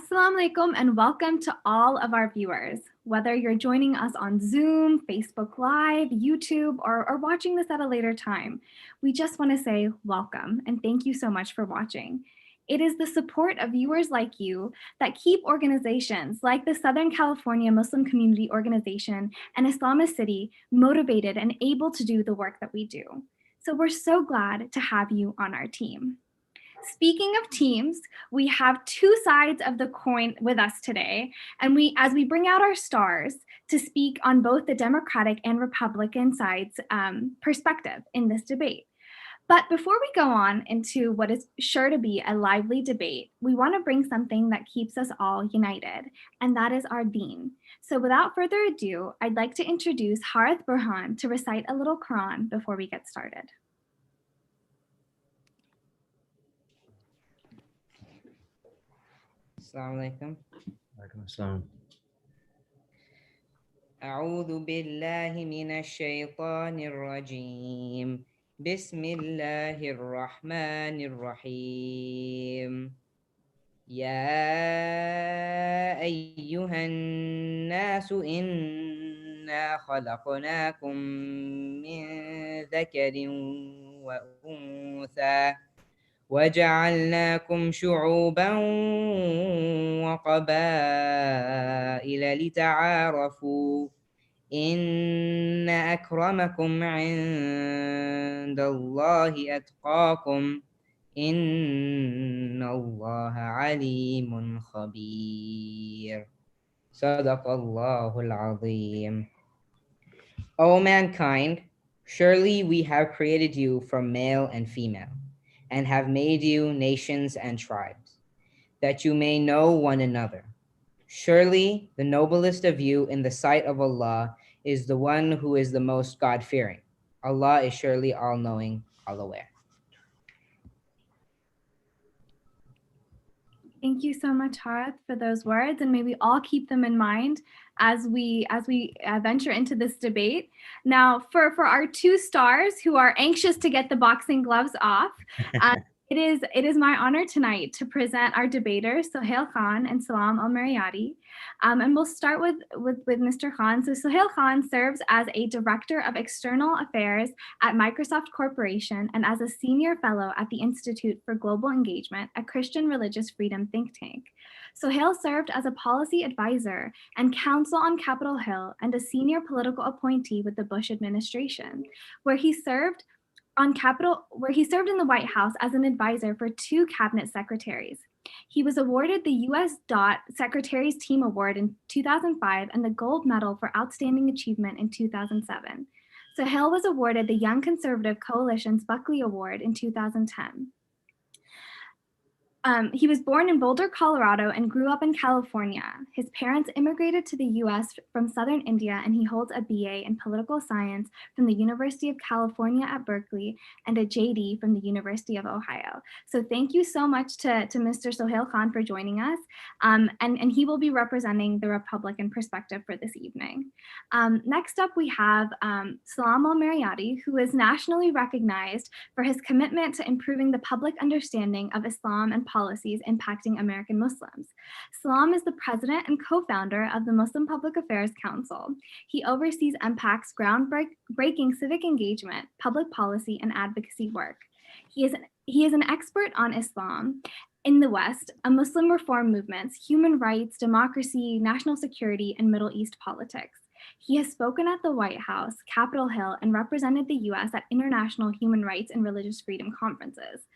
Assalamu alaikum and welcome to all of our viewers. Whether you're joining us on Zoom, Facebook Live, YouTube, or watching this at a later time, we just want to say welcome and thank you so much for watching. It is the support of viewers like you that keep organizations like the Southern California Muslim Community Organization and IslamiCity motivated and able to do the work that we do. So we're so glad to have you on our team. Speaking of teams, we have two sides of the coin with us today, and as we bring out our stars to speak on both the Democratic and Republican sides' perspective in this debate. But before we go on into what is sure to be a lively debate, we want to bring something that keeps us all united, and that is our deen. So without further ado, I'd like to introduce Harith Burhan to recite a little Quran before we get started. Assalamu alaikum. Alaikum assalam. أعوذ بالله من الشيطان الرجيم. بسم الله الرحمن الرحيم. يا أيها الناس إنا خلقناكم من ذكر وأنثى وجعلناكم شعوبا وقبائل لتعارفوا إن أكرمكم عند الله أتقاكم إن الله عليم خبير. صدق الله العظيم. O mankind, surely we have created you from male and female, and have made you nations and tribes, that you may know one another. Surely the noblest of you in the sight of Allah is the one who is the most God-fearing. Allah is surely all-knowing, all-aware. Thank you so much, Harith, for those words, and may we all keep them in mind as we venture into this debate. Now, for our two stars who are anxious to get the boxing gloves off, it is my honor tonight to present our debaters, Suhail Khan and Salam Al-Marayati. And we'll start with Mr. Khan. So Suhail Khan serves as a Director of External Affairs at Microsoft Corporation and as a Senior Fellow at the Institute for Global Engagement, a Christian religious freedom think tank. Sohail served as a policy advisor and counsel on Capitol Hill and a senior political appointee with the Bush administration, where he served in the White House as an advisor for two cabinet secretaries. He was awarded the U.S. Secretaries Team Award in 2005 and the Gold Medal for Outstanding Achievement in 2007. Sohail was awarded the Young Conservative Coalition's Buckley Award in 2010. He was born in Boulder, Colorado, and grew up in California. His parents immigrated to the U.S. from Southern India, and he holds a BA in political science from the University of California at Berkeley and a JD from the University of Ohio. So thank you so much to Mr. Sohail Khan for joining us, and he will be representing the Republican perspective for this evening. Next up, we have Salam Al-Marayati, who is nationally recognized for his commitment to improving the public understanding of Islam and policies impacting American Muslims. Salam is the president and co-founder of the Muslim Public Affairs Council. He oversees MPAC's groundbreaking civic engagement, public policy, and advocacy work. He is an expert on Islam in the West, Muslim reform movements, human rights, democracy, national security, and Middle East politics. He has spoken at the White House, Capitol Hill, and represented the U.S. at international human rights and religious freedom conferences.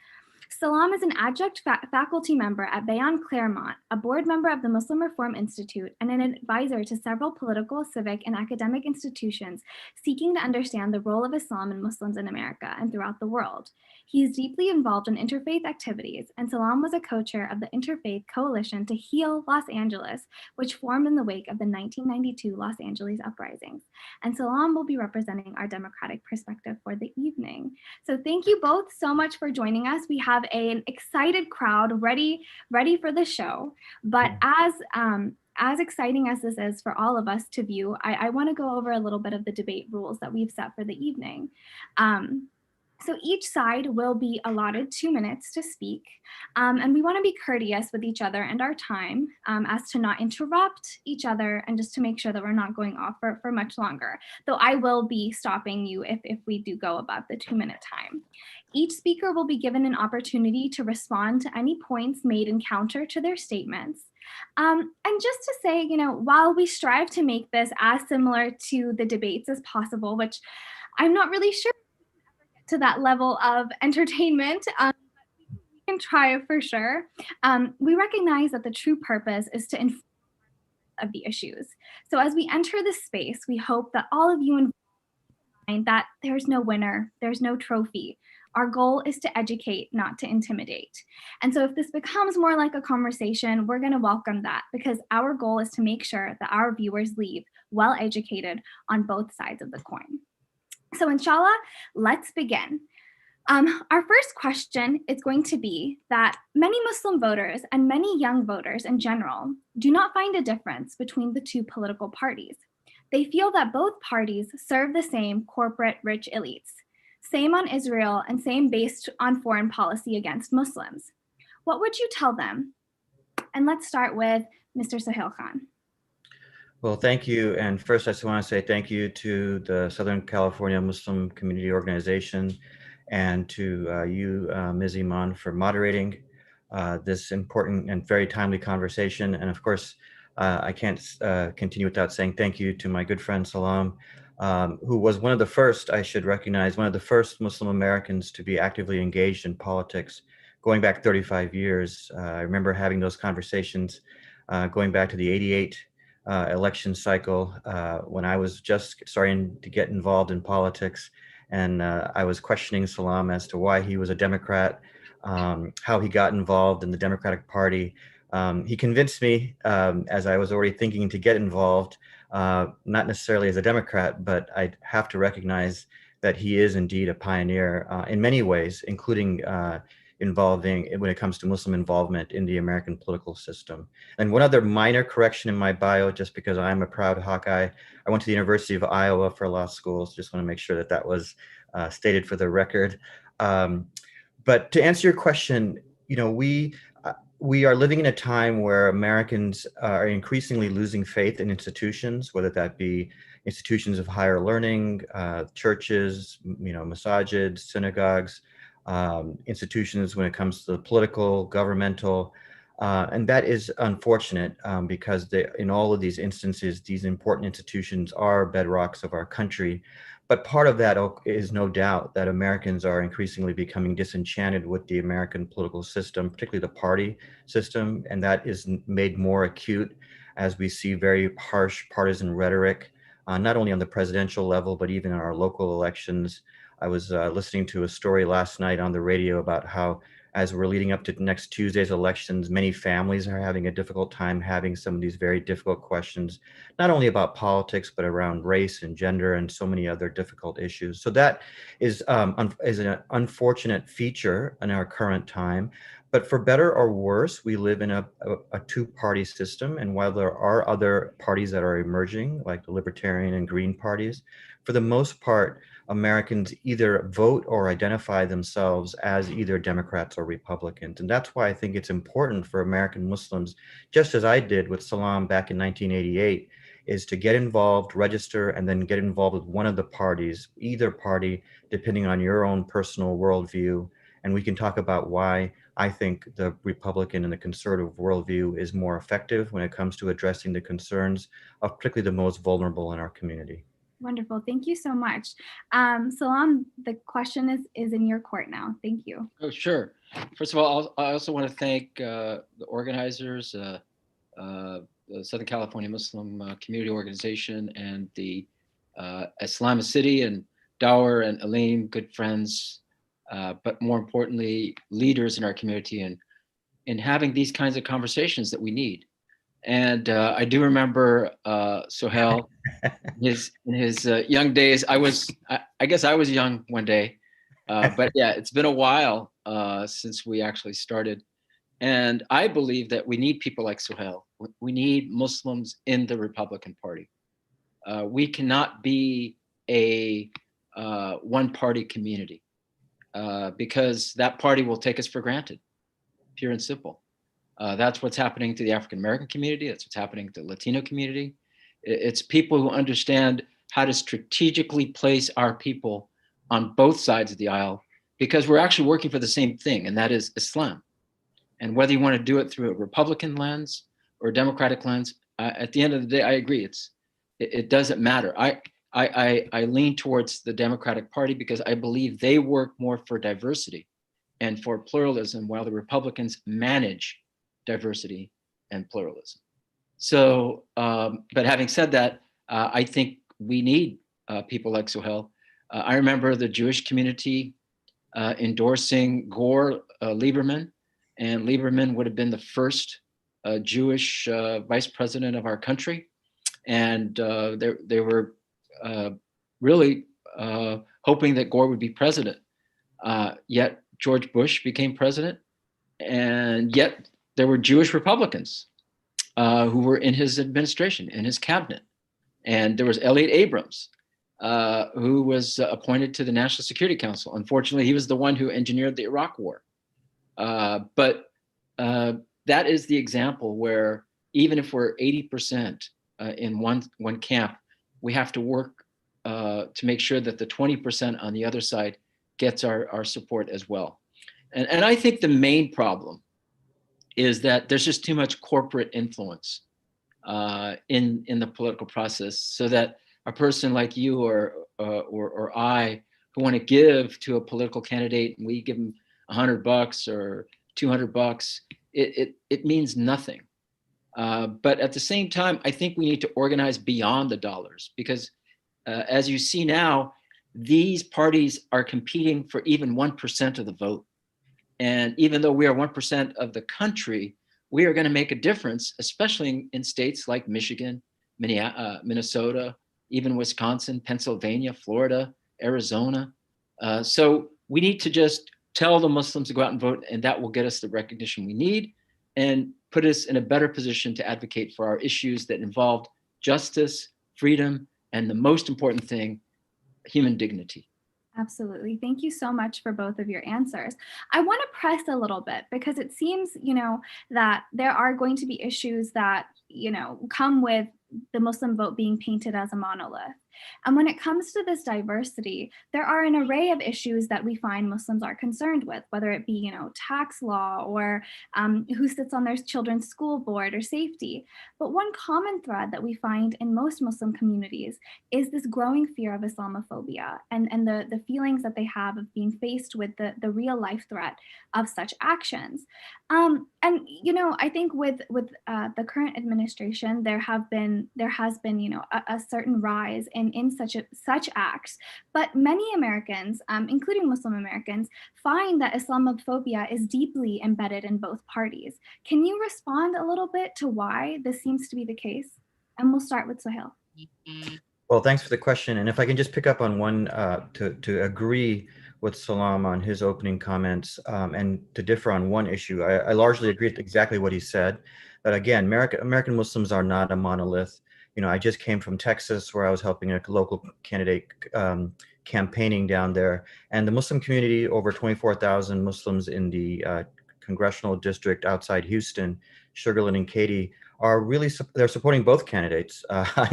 Salam is an adjunct faculty member at Bayan Claremont, a board member of the Muslim Reform Institute, and an advisor to several political, civic, and academic institutions seeking to understand the role of Islam and Muslims in America and throughout the world. He is deeply involved in interfaith activities, and Salam was a co-chair of the Interfaith Coalition to Heal Los Angeles, which formed in the wake of the 1992 Los Angeles uprisings. And Salam will be representing our Democratic perspective for the evening. So thank you both so much for joining us. We have an excited crowd ready for the show, but as exciting as this is for all of us to view, I want to go over a little bit of the debate rules that we've set for the evening. So each side will be allotted 2 minutes to speak, and we want to be courteous with each other and our time as to not interrupt each other and just to make sure that we're not going off for much longer. Though I will be stopping you if we do go above the 2-minute time. Each speaker will be given an opportunity to respond to any points made in counter to their statements. And just to say, while we strive to make this as similar to the debates as possible, which I'm not really sure to that level of entertainment. We can try it for sure. We recognize that the true purpose is to inform of the issues. So as we enter this space, we hope that all of you find that there's no winner, there's no trophy. Our goal is to educate, not to intimidate. And so if this becomes more like a conversation, we're going to welcome that because our goal is to make sure that our viewers leave well educated on both sides of the coin. So inshallah, let's begin. Our first question is going to be that many Muslim voters and many young voters in general do not find a difference between the two political parties. They feel that both parties serve the same corporate rich elites, same on Israel and same based on foreign policy against Muslims. What would you tell them? And let's start with Mr. Sohail Khan. Well, thank you. And first, I just want to say thank you to the Southern California Muslim Community Organization and to you, Ms. Iman, for moderating this important and very timely conversation. And of course, I can't continue without saying thank you to my good friend Salam, who was one of the first, I should recognize, one of the first Muslim Americans to be actively engaged in politics going back 35 years. I remember having those conversations going back to the 88 election cycle when I was just starting to get involved in politics. And I was questioning Salam as to why he was a Democrat, how he got involved in the Democratic Party. He convinced me, as I was already thinking to get involved, not necessarily as a Democrat, but I have to recognize that he is indeed a pioneer in many ways, including involving when it comes to Muslim involvement in the American political system. And one other minor correction in my bio, just because I'm a proud Hawkeye, I went to the University of Iowa for law school. So just want to make sure that that was stated for the record. But to answer your question, we are living in a time where Americans are increasingly losing faith in institutions, whether that be institutions of higher learning, churches, masajids, synagogues, institutions when it comes to the political, governmental, and that is unfortunate because in all of these instances, these important institutions are bedrocks of our country. But part of that is no doubt that Americans are increasingly becoming disenchanted with the American political system, particularly the party system, and that is made more acute as we see very harsh partisan rhetoric, not only on the presidential level, but even in our local elections. I was listening to a story last night on the radio about how, as we're leading up to next Tuesday's elections, many families are having a difficult time having some of these very difficult questions, not only about politics, but around race and gender and so many other difficult issues. So that is an unfortunate feature in our current time. But for better or worse, we live in a two-party system. And while there are other parties that are emerging, like the Libertarian and Green parties, for the most part, Americans either vote or identify themselves as either Democrats or Republicans. And that's why I think it's important for American Muslims, just as I did with Salam back in 1988, is to get involved, register, and then get involved with one of the parties, either party, depending on your own personal worldview. And we can talk about why I think the Republican and the conservative worldview is more effective when it comes to addressing the concerns of particularly the most vulnerable in our community. Wonderful. Thank you so much. Salam, the question is in your court now. Thank you. Oh, sure. First of all, I also want to thank the organizers, the Southern California Muslim Community Organization and the IslamiCity and Dower and Aleem, good friends, but more importantly, leaders in our community and in having these kinds of conversations that we need. And I do remember Sohail in his young days. I guess I was young one day, but yeah, it's been a while since we actually started. And I believe that we need people like Sohail. We need Muslims in the Republican Party. We cannot be a one-party community. because that party will take us for granted, pure and simple. That's what's happening to the African American community. That's what's happening to the Latino community. It's people who understand how to strategically place our people on both sides of the aisle, because we're actually working for the same thing, and that is Islam. And whether you want to do it through a Republican lens or a Democratic lens, at the end of the day, I agree. It doesn't matter. I lean towards the Democratic Party because I believe they work more for diversity and for pluralism, while the Republicans manage diversity and pluralism. So, but having said that, I think we need people like Sohail. I remember the Jewish community endorsing Gore Lieberman, and Lieberman would have been the first Jewish vice president of our country. And they were really hoping that Gore would be president. Yet George Bush became president, and yet there were Jewish Republicans who were in his administration, in his cabinet. And there was Elliott Abrams, who was appointed to the National Security Council. Unfortunately, he was the one who engineered the Iraq War. But that is the example where even if we're 80% in one camp, we have to work to make sure that the 20% on the other side gets our support as well. And I think the main problem is that there's just too much corporate influence in the political process, so that a person like you or I who want to give to a political candidate and we give them $100 or $200, it means nothing. But at the same time, I think we need to organize beyond the dollars, because as you see now, these parties are competing for even 1% of the vote. And even though we are 1% of the country, we are going to make a difference, especially in states like Michigan, Minnesota, even Wisconsin, Pennsylvania, Florida, Arizona. So we need to just tell the Muslims to go out and vote, and that will get us the recognition we need and put us in a better position to advocate for our issues that involve justice, freedom, and the most important thing, human dignity. Absolutely. Thank you so much for both of your answers. I want to press a little bit because it seems, that there are going to be issues that, come with the Muslim vote being painted as a monolith. And when it comes to this diversity, there are an array of issues that we find Muslims are concerned with, whether it be, tax law or who sits on their children's school board or safety. But one common thread that we find in most Muslim communities is this growing fear of Islamophobia and the feelings that they have of being faced with the real life threat of such actions. I think with the current administration, there has been a certain rise in such acts, but many Americans, including Muslim Americans, find that Islamophobia is deeply embedded in both parties. Can you respond a little bit to why this seems to be the case? And we'll start with Sohail. Well, thanks for the question. And if I can just pick up on one, to agree with Salam on his opening comments, and to differ on one issue. I largely agree with exactly what he said. But again, American Muslims are not a monolith. I just came from Texas, where I was helping a local candidate campaigning down there. And the Muslim community, over 24,000 Muslims in the congressional district outside Houston, Sugar Land and Katy, are really, they're supporting both candidates,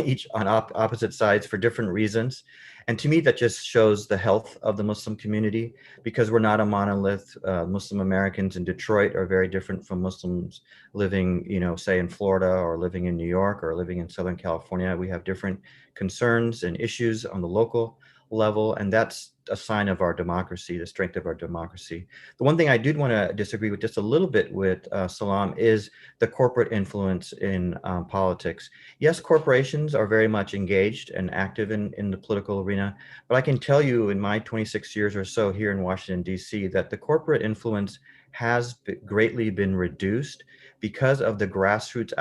each on opposite sides for different reasons. And to me, that just shows the health of the Muslim community, because we're not a monolith. Muslim Americans in Detroit are very different from Muslims living, say in Florida or living in New York or living in Southern California. We have different concerns and issues on the local level, and that's a sign of our democracy, the strength of our democracy. The one thing I did want to disagree with just a little bit with Salam is the corporate influence in politics. Yes, corporations are very much engaged and active in the political arena, but I can tell you in my 26 years or so here in Washington, D.C., that the corporate influence has greatly been reduced because of the grassroots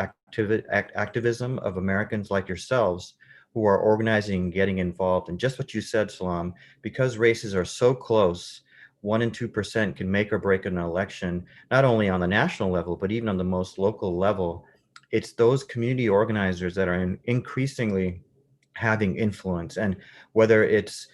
activism of Americans like yourselves, who are organizing, getting involved. And just what you said, Salam, because races are so close, 1% and 2% can make or break an election, not only on the national level, but even on the most local level. It's those community organizers that are increasingly having influence. And whether it's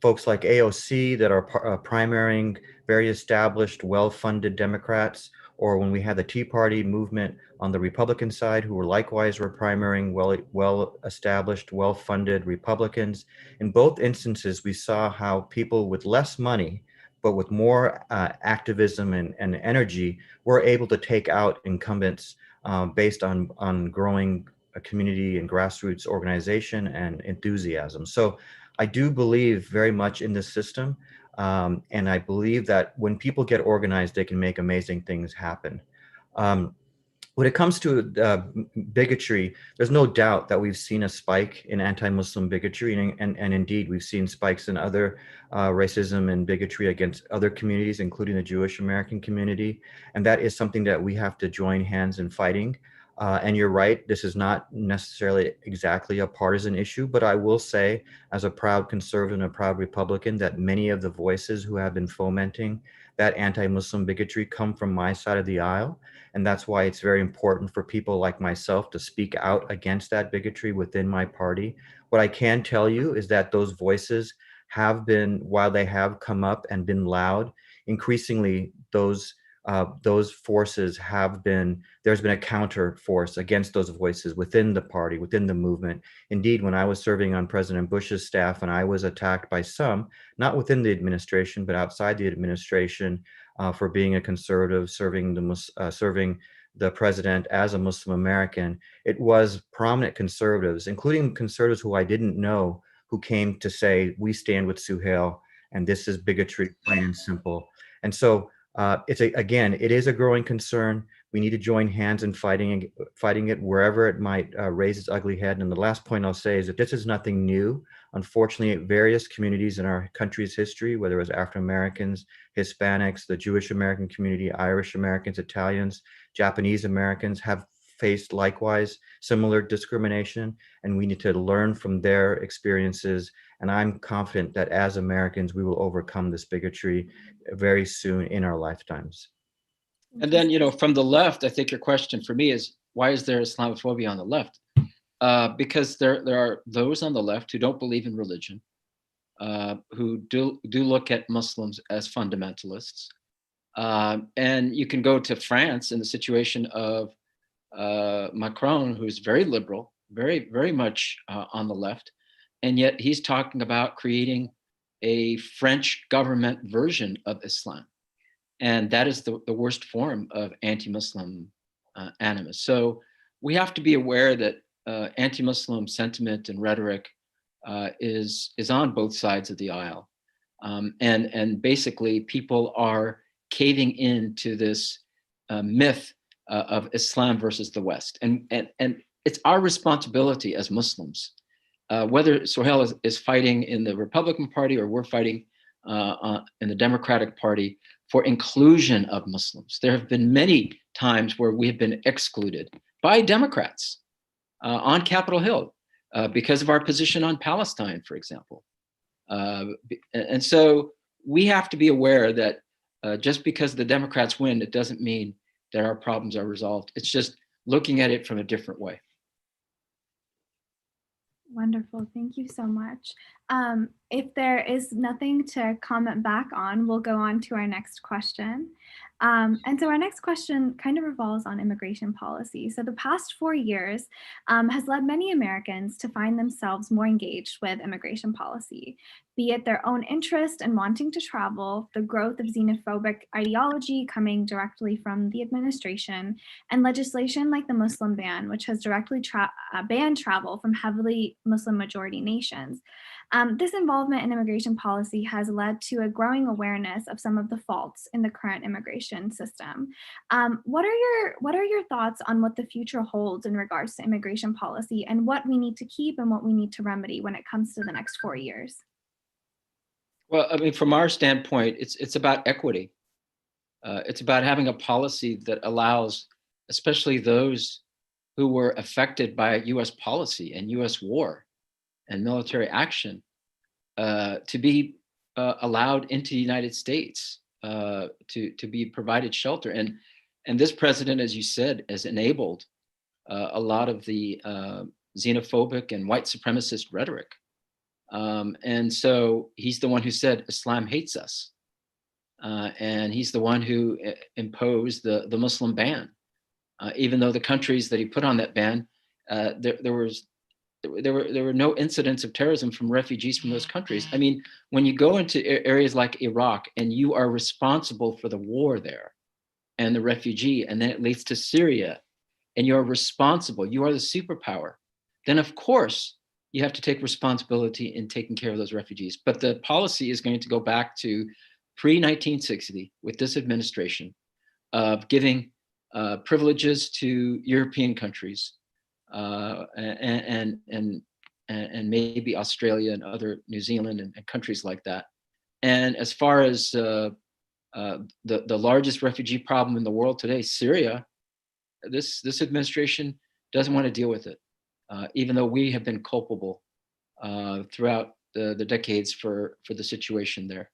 folks like AOC that are primarying very established, well-funded Democrats, or when we had the Tea Party movement on the Republican side, who were likewise primarying well-established, well-funded Republicans. In both instances, we saw how people with less money, but with more activism and energy, were able to take out incumbents based on growing a community and grassroots organization and enthusiasm. So I do believe very much in this system. And I believe that when people get organized, they can make amazing things happen. When it comes to bigotry, there's no doubt that we've seen a spike in anti-Muslim bigotry, and indeed we've seen spikes in other racism and bigotry against other communities, including the Jewish American community. And that is something that we have to join hands in fighting. And you're right, this is not necessarily exactly a partisan issue, but I will say, as a proud conservative and a proud Republican, that many of the voices who have been fomenting that anti-Muslim bigotry come from my side of the aisle. And that's why it's very important for people like myself to speak out against that bigotry within my party. What I can tell you is that those voices have been, while they have come up and been loud, increasingly those forces have been, there's been a counter force against those voices within the party, within the movement. Indeed, when I was serving on President Bush's staff and I was attacked by some, not within the administration, but outside the administration, for being a conservative, serving the president as a Muslim American, it was prominent conservatives, including conservatives who I didn't know, who came to say, we stand with Suhail, and this is bigotry, plain and simple. And so again, it is a growing concern. We need to join hands in fighting it wherever it might raise its ugly head. And the last point I'll say is that this is nothing new. Unfortunately, various communities in our country's history, whether it was African Americans, Hispanics, the Jewish American community, Irish Americans, Italians, Japanese Americans, have faced likewise similar discrimination, and we need to learn from their experiences. And I'm confident that as Americans, we will overcome this bigotry very soon in our lifetimes. And then, from the left, I think your question for me is, why is there Islamophobia on the left? Because there are those on the left who don't believe in religion, who do look at Muslims as fundamentalists. And you can go to France in the situation of Macron, who's very liberal, very, very much on the left. And yet he's talking about creating a French government version of Islam. And that is the worst form of anti-Muslim animus. So we have to be aware that anti-Muslim sentiment and rhetoric is on both sides of the aisle. And basically people are caving into this myth of Islam versus the West. And it's our responsibility as Muslims, whether Sohail is fighting in the Republican Party or we're fighting in the Democratic Party for inclusion of Muslims. There have been many times where we have been excluded by Democrats on Capitol Hill because of our position on Palestine, for example. And so we have to be aware that just because the Democrats win, it doesn't mean that our problems are resolved. It's just looking at it from a different way. Wonderful. Thank you so much. If there is nothing to comment back on, we'll go on to our next question. And so our next question kind of revolves on immigration policy. So the past 4 years has led many Americans to find themselves more engaged with immigration policy, be it their own interest in wanting to travel, the growth of xenophobic ideology coming directly from the administration, and legislation like the Muslim ban, which has directly banned travel from heavily Muslim majority nations. This involvement in immigration policy has led to a growing awareness of some of the faults in the current immigration system. What are your thoughts on what the future holds in regards to immigration policy and what we need to keep and what we need to remedy when it comes to the next 4 years? Well, I mean, from our standpoint, it's about equity. It's about having a policy that allows, especially those who were affected by US policy and US war and military action, to be allowed into the United States, to be provided shelter. And this president, as you said, has enabled a lot of the xenophobic and white supremacist rhetoric. And so he's the one who said Islam hates us. And he's the one who imposed the Muslim ban. Even though the countries that he put on that ban, there were no incidents of terrorism from refugees from those countries. I mean, when you go into areas like Iraq and you are responsible for the war there and the refugee, and then it leads to Syria, and you're responsible, you are the superpower, then of course you have to take responsibility in taking care of those refugees. But the policy is going to go back to pre-1960 with this administration of giving privileges to European countries and maybe Australia and other New Zealand and countries like that. And as far as the largest refugee problem in the world today, Syria, this administration doesn't want to deal with it, even though we have been culpable throughout the decades for the situation there.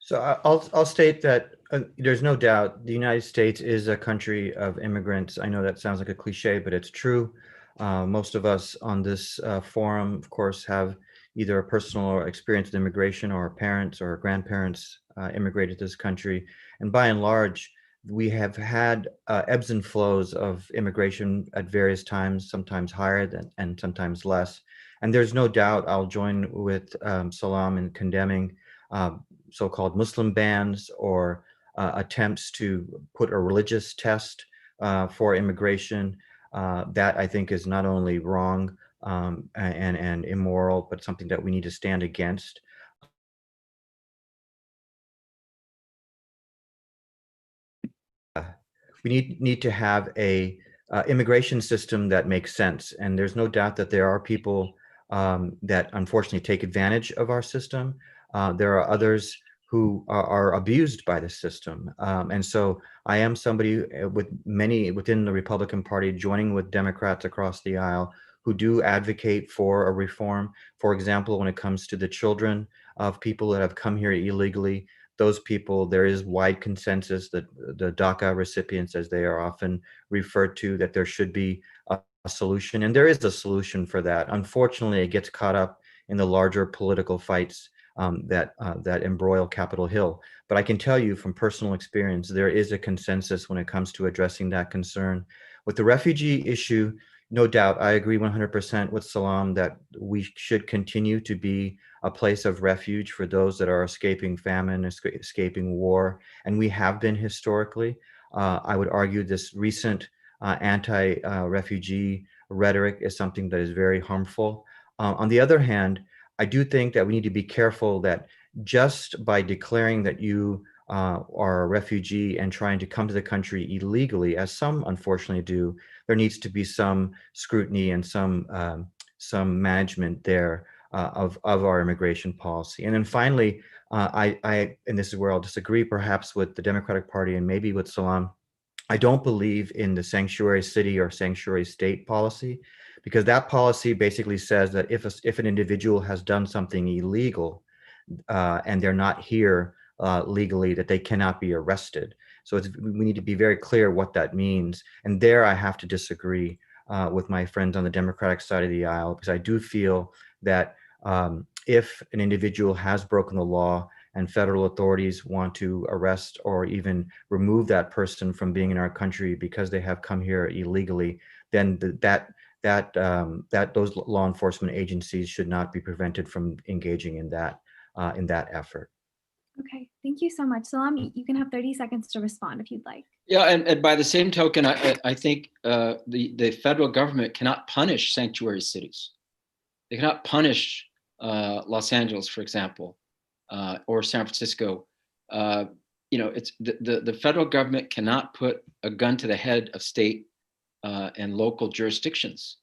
So I'll state that there's no doubt the United States is a country of immigrants. I know that sounds like a cliche, but it's true. Most of us on this forum, of course, have either a personal experience with immigration, or parents or grandparents immigrated to this country. And by and large, we have had ebbs and flows of immigration at various times, sometimes higher and sometimes less. And there's no doubt I'll join with Salam in condemning so-called Muslim bans or attempts to put a religious test for immigration. That I think is not only wrong and immoral, but something that we need to stand against. We need to have a immigration system that makes sense. And there's no doubt that there are people that unfortunately take advantage of our system. There are others who are abused by the system. And so I am somebody with many within the Republican Party joining with Democrats across the aisle who do advocate for a reform. For example, when it comes to the children of people that have come here illegally, those people, there is wide consensus that the DACA recipients, as they are often referred to, that there should be a solution. And there is a solution for that. Unfortunately, it gets caught up in the larger political fights that embroil Capitol Hill. But I can tell you from personal experience, there is a consensus when it comes to addressing that concern. With the refugee issue, no doubt, I agree 100% with Salam that we should continue to be a place of refuge for those that are escaping famine, escaping war, and we have been historically. I would argue this recent anti-refugee rhetoric is something that is very harmful. On the other hand, I do think that we need to be careful that just by declaring that you are a refugee and trying to come to the country illegally, as some unfortunately do, there needs to be some scrutiny and some management there of our immigration policy. And then finally, and this is where I'll disagree perhaps with the Democratic Party and maybe with Salam, I don't believe in the sanctuary city or sanctuary state policy, because that policy basically says that if an individual has done something illegal and they're not here legally, that they cannot be arrested. So we need to be very clear what that means. And there I have to disagree with my friends on the Democratic side of the aisle, because I do feel that if an individual has broken the law and federal authorities want to arrest or even remove that person from being in our country because they have come here illegally, then those law enforcement agencies should not be prevented from engaging in that effort. Okay, thank you so much. Salam, you can have 30 seconds to respond if you'd like. Yeah, and by the same token, I think the federal government cannot punish sanctuary cities. They cannot punish Los Angeles, for example, or San Francisco. It's the federal government cannot put a gun to the head of state and local jurisdictions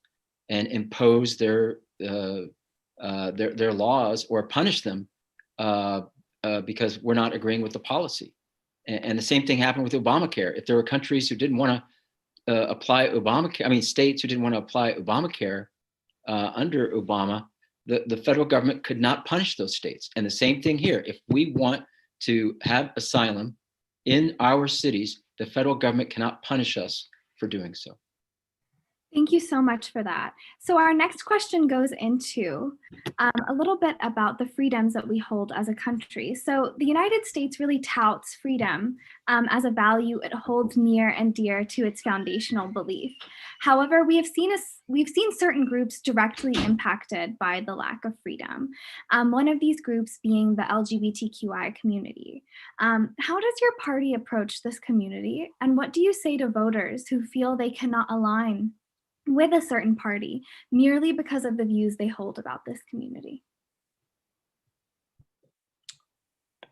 and impose their laws or punish them because we're not agreeing with the policy. And the same thing happened with Obamacare. If there were countries who didn't want to apply Obamacare, states who didn't want to apply Obamacare under Obama, the federal government could not punish those states. And the same thing here. If we want to have asylum in our cities, the federal government cannot punish us for doing so. Thank you so much for that. So our next question goes into a little bit about the freedoms that we hold as a country. So the United States really touts freedom as a value it holds near and dear to its foundational belief. However, we've seen certain groups directly impacted by the lack of freedom. One of these groups being the LGBTQI community. How does your party approach this community? And what do you say to voters who feel they cannot align with a certain party merely because of the views they hold about this community?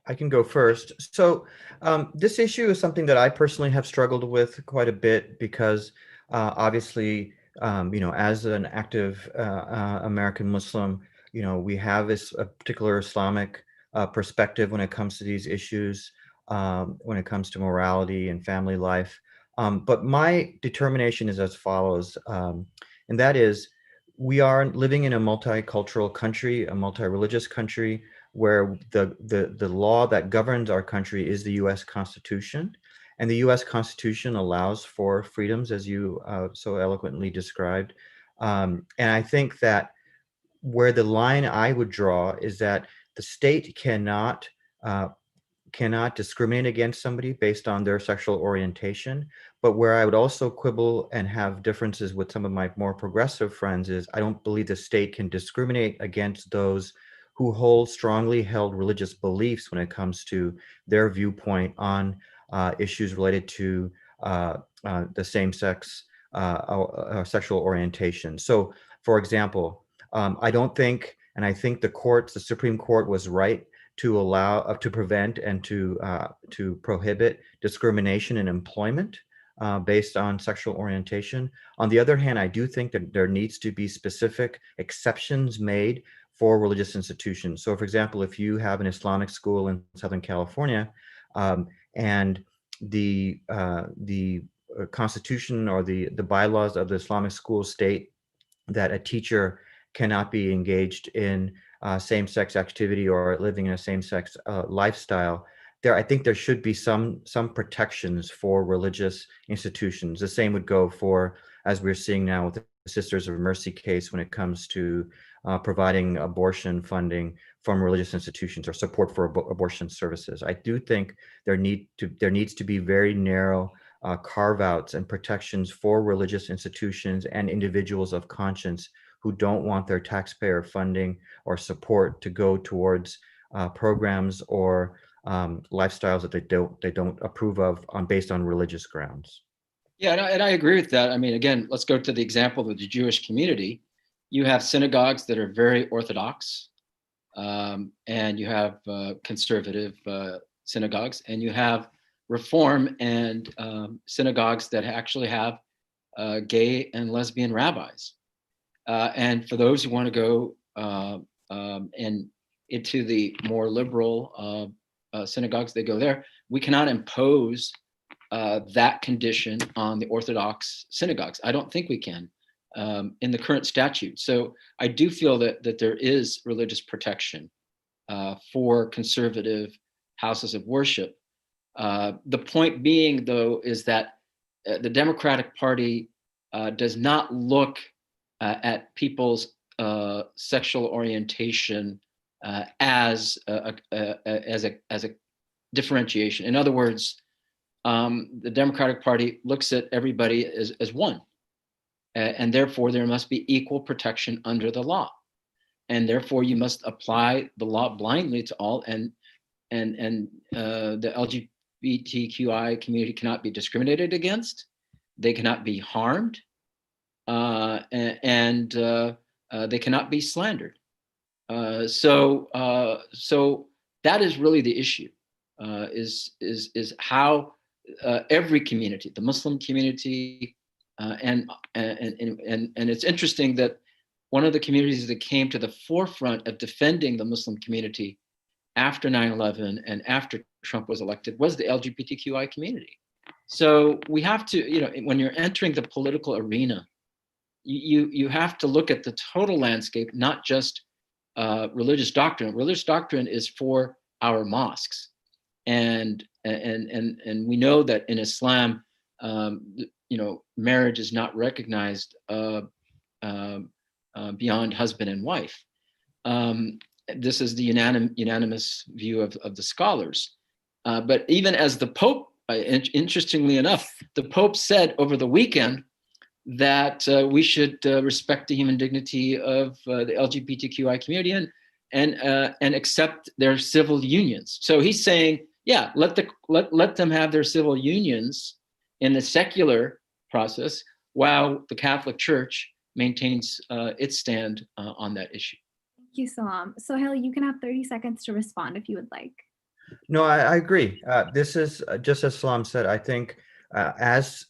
I can go first. So this issue is something that I personally have struggled with quite a bit because obviously, as an active American Muslim, we have a particular Islamic perspective when it comes to these issues, when it comes to morality and family life. But my determination is as follows, and that is, we are living in a multicultural country, a multi-religious country, where the law that governs our country is the U.S. Constitution. And the U.S. Constitution allows for freedoms, as you so eloquently described. And I think that where the line I would draw is that the state cannot discriminate against somebody based on their sexual orientation. But where I would also quibble and have differences with some of my more progressive friends is I don't believe the state can discriminate against those who hold strongly held religious beliefs when it comes to their viewpoint on issues related to the same-sex sexual orientation. So, for example, I don't think, and I think the Supreme Court was right to allow, to prevent and to prohibit discrimination in employment based on sexual orientation. On the other hand, I do think that there needs to be specific exceptions made for religious institutions. So, for example, if you have an Islamic school in Southern California, and the Constitution or the bylaws of the Islamic school state that a teacher cannot be engaged in same-sex activity or living in a same-sex lifestyle, I think there should be some protections for religious institutions. The same would go for, as we're seeing now with the Sisters of Mercy case, when it comes to providing abortion funding from religious institutions or support for abortion services. I do think there needs to be very narrow carve-outs and protections for religious institutions and individuals of conscience who don't want their taxpayer funding or support to go towards programs or lifestyles that they don't approve of based on religious grounds. Yeah, and I agree with that. I mean, again, let's go to the example of the Jewish community. You have synagogues that are very orthodox, and you have conservative synagogues, and you have Reform and synagogues that actually have gay and lesbian rabbis. And for those who want to go and into the more liberal synagogues, they go there. We cannot impose that condition on the Orthodox synagogues. I don't think we can in the current statute. So I do feel that there is religious protection for conservative houses of worship. The point being, though, is that the Democratic Party does not look at people's sexual orientation as a differentiation. In other words, the Democratic Party looks at everybody as one, and therefore there must be equal protection under the law, and therefore you must apply the law blindly to all. And the LGBTQI community cannot be discriminated against, they cannot be harmed, and they cannot be slandered. So that is really the issue. Is how every community, the Muslim community, and it's interesting that one of the communities that came to the forefront of defending the Muslim community after 9/11 and after Trump was elected was the LGBTQI community. So we have to, when you're entering the political arena, you have to look at the total landscape, not just religious doctrine. Religious doctrine is for our mosques. And we know that in Islam, marriage is not recognized beyond husband and wife. This is the unanimous view of the scholars. But even as the Pope, interestingly enough, the Pope said over the weekend that we should respect the human dignity of the LGBTQI community and accept their civil unions. So he's saying, yeah, let them have their civil unions in the secular process while the Catholic Church maintains its stand on that issue. Thank you, Salam. Sohail, you can have 30 seconds to respond if you would like. No, I agree. This is just as Salam said. I think as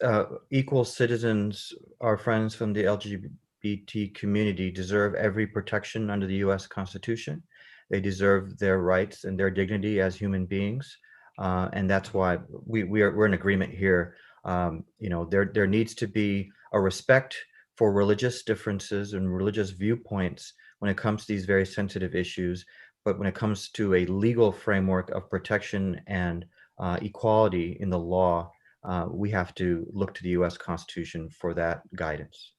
equal citizens, our friends from the LGBT community deserve every protection under the U.S. Constitution. They deserve their rights and their dignity as human beings, and that's why we're in agreement here. There needs to be a respect for religious differences and religious viewpoints when it comes to these very sensitive issues. But when it comes to a legal framework of protection and equality in the law, we have to look to the U.S. Constitution for that guidance.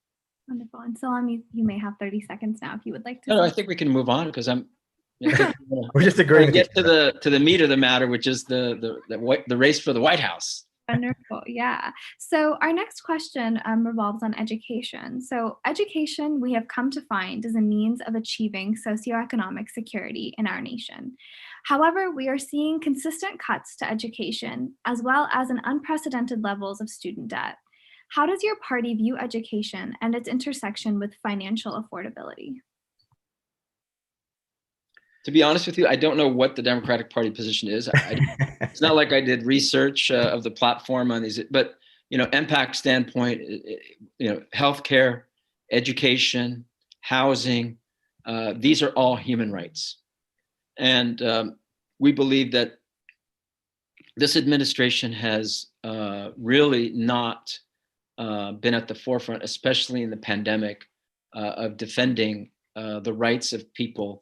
Wonderful. And Salam, you may have 30 seconds now if you would like to. No, I think we can move on because We're just agreeing. Get to the meat of the matter, which is the race for the White House. Wonderful. Yeah. So our next question revolves on education. So education, we have come to find, is a means of achieving socioeconomic security in our nation. However, we are seeing consistent cuts to education, as well as an unprecedented levels of student debt. How does your party view education and its intersection with financial affordability? To be honest with you, I don't know what the Democratic Party position is. It's not like I did research of the platform on these, but impact standpoint, healthcare, education, housing, these are all human rights. And we believe that this administration has really not been at the forefront, especially in the pandemic, of defending the rights of people.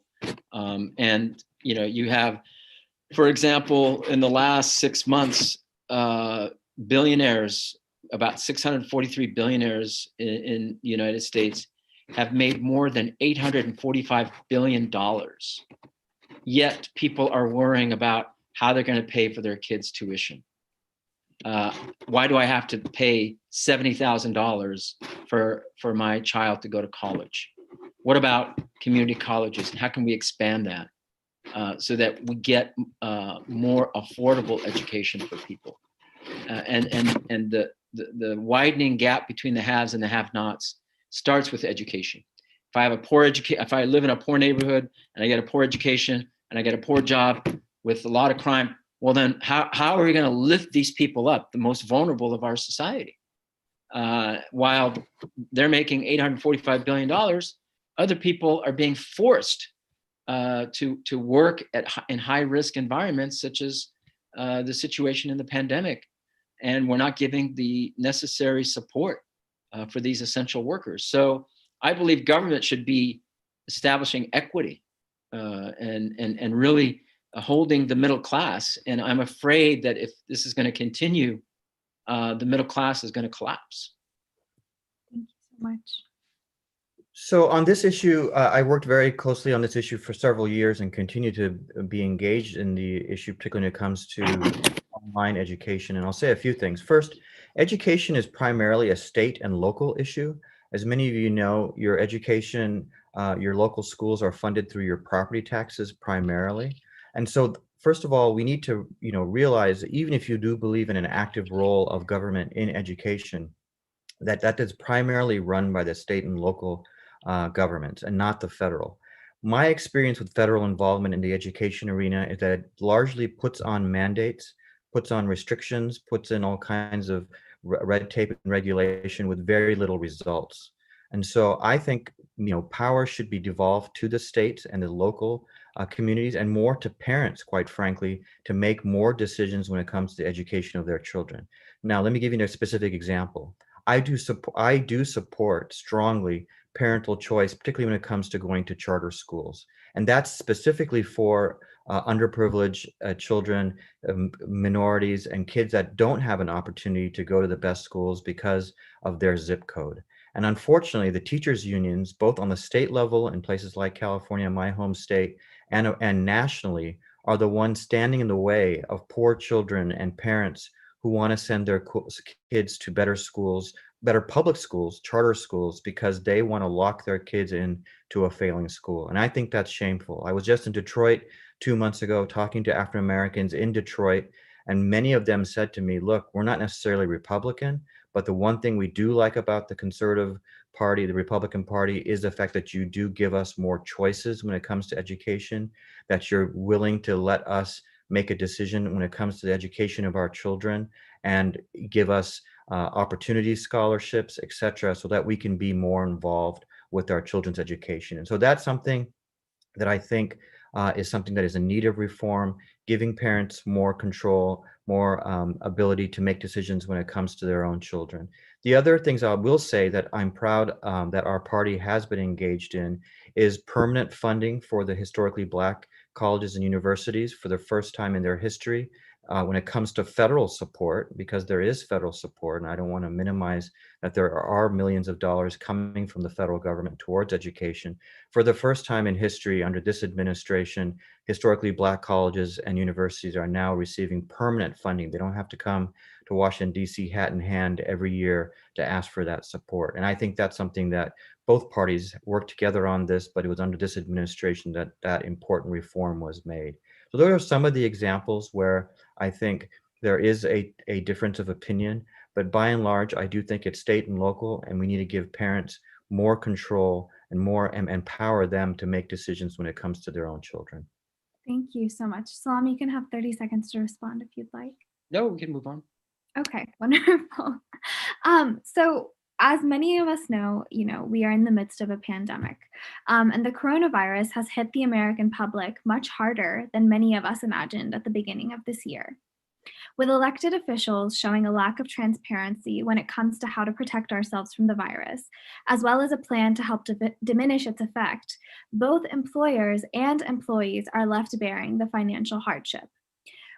You have, for example, in the last 6 months, billionaires, about 643 billionaires in the United States have made more than $845 billion. Yet people are worrying about how they're going to pay for their kids' tuition. Why do I have to pay $70,000 for my child to go to college? What about community colleges? How can we expand that so that we get more affordable education for people? And the widening gap between the haves and the have-nots starts with education. If I have if I live in a poor neighborhood and I get a poor education and I get a poor job with a lot of crime, well then how are we going to lift these people up, the most vulnerable of our society? While they're making $845 billion, other people are being forced to work in high-risk environments, such as the situation in the pandemic, and we're not giving the necessary support for these essential workers. So I believe government should be establishing equity and really holding the middle class. And I'm afraid that if this is going to continue, the middle class is going to collapse. Thank you so much. So on this issue, I worked very closely on this issue for several years and continue to be engaged in the issue, particularly when it comes to online education. And I'll say a few things. First, education is primarily a state and local issue. As many of you know, your education, your local schools are funded through your property taxes primarily. And so first of all, we need to realize that even if you do believe in an active role of government in education, that is primarily run by the state and local governments and not the federal. My experience with federal involvement in the education arena is that it largely puts on mandates, puts on restrictions, puts in all kinds of red tape and regulation with very little results. And so I think power should be devolved to the states and the local communities, and more to parents, quite frankly, to make more decisions when it comes to the education of their children. Now, let me give you a specific example. I do support strongly parental choice, particularly when it comes to going to charter schools. And that's specifically for underprivileged children, minorities, and kids that don't have an opportunity to go to the best schools because of their zip code. And unfortunately, the teachers' unions, both on the state level in places like California, my home state, and nationally, are the ones standing in the way of poor children and parents who want to send their kids to better schools, better public schools, charter schools, because they want to lock their kids in to a failing school. And I think that's shameful. I was just in Detroit 2 months ago talking to African Americans in Detroit, and many of them said to me, look, we're not necessarily Republican, but the one thing we do like about the conservative party, the Republican Party, is the fact that you do give us more choices when it comes to education, that you're willing to let us make a decision when it comes to the education of our children and give us opportunity scholarships, et cetera, so that we can be more involved with our children's education. And so that's something that I think is something that is in need of reform, giving parents more control, more ability to make decisions when it comes to their own children. The other things I will say that I'm proud that our party has been engaged in is permanent funding for the historically Black colleges and universities for the first time in their history. When it comes to federal support, because there is federal support, and I don't want to minimize that there are millions of dollars coming from the federal government towards education. For the first time in history under this administration, historically Black colleges and universities are now receiving permanent funding. They don't have to come to Washington, D.C. hat in hand every year to ask for that support. And I think that's something that both parties worked together on this, but it was under this administration that that important reform was made. So those are some of the examples where I think there is a difference of opinion, but by and large, I do think it's state and local, and we need to give parents more control and more and empower them to make decisions when it comes to their own children. Thank you so much. Salam, you can have 30 seconds to respond if you'd like. No, we can move on. Okay, wonderful. So as many of us know, we are in the midst of a pandemic, and the coronavirus has hit the American public much harder than many of us imagined at the beginning of this year. With elected officials showing a lack of transparency when it comes to how to protect ourselves from the virus, as well as a plan to help diminish its effect, both employers and employees are left bearing the financial hardship.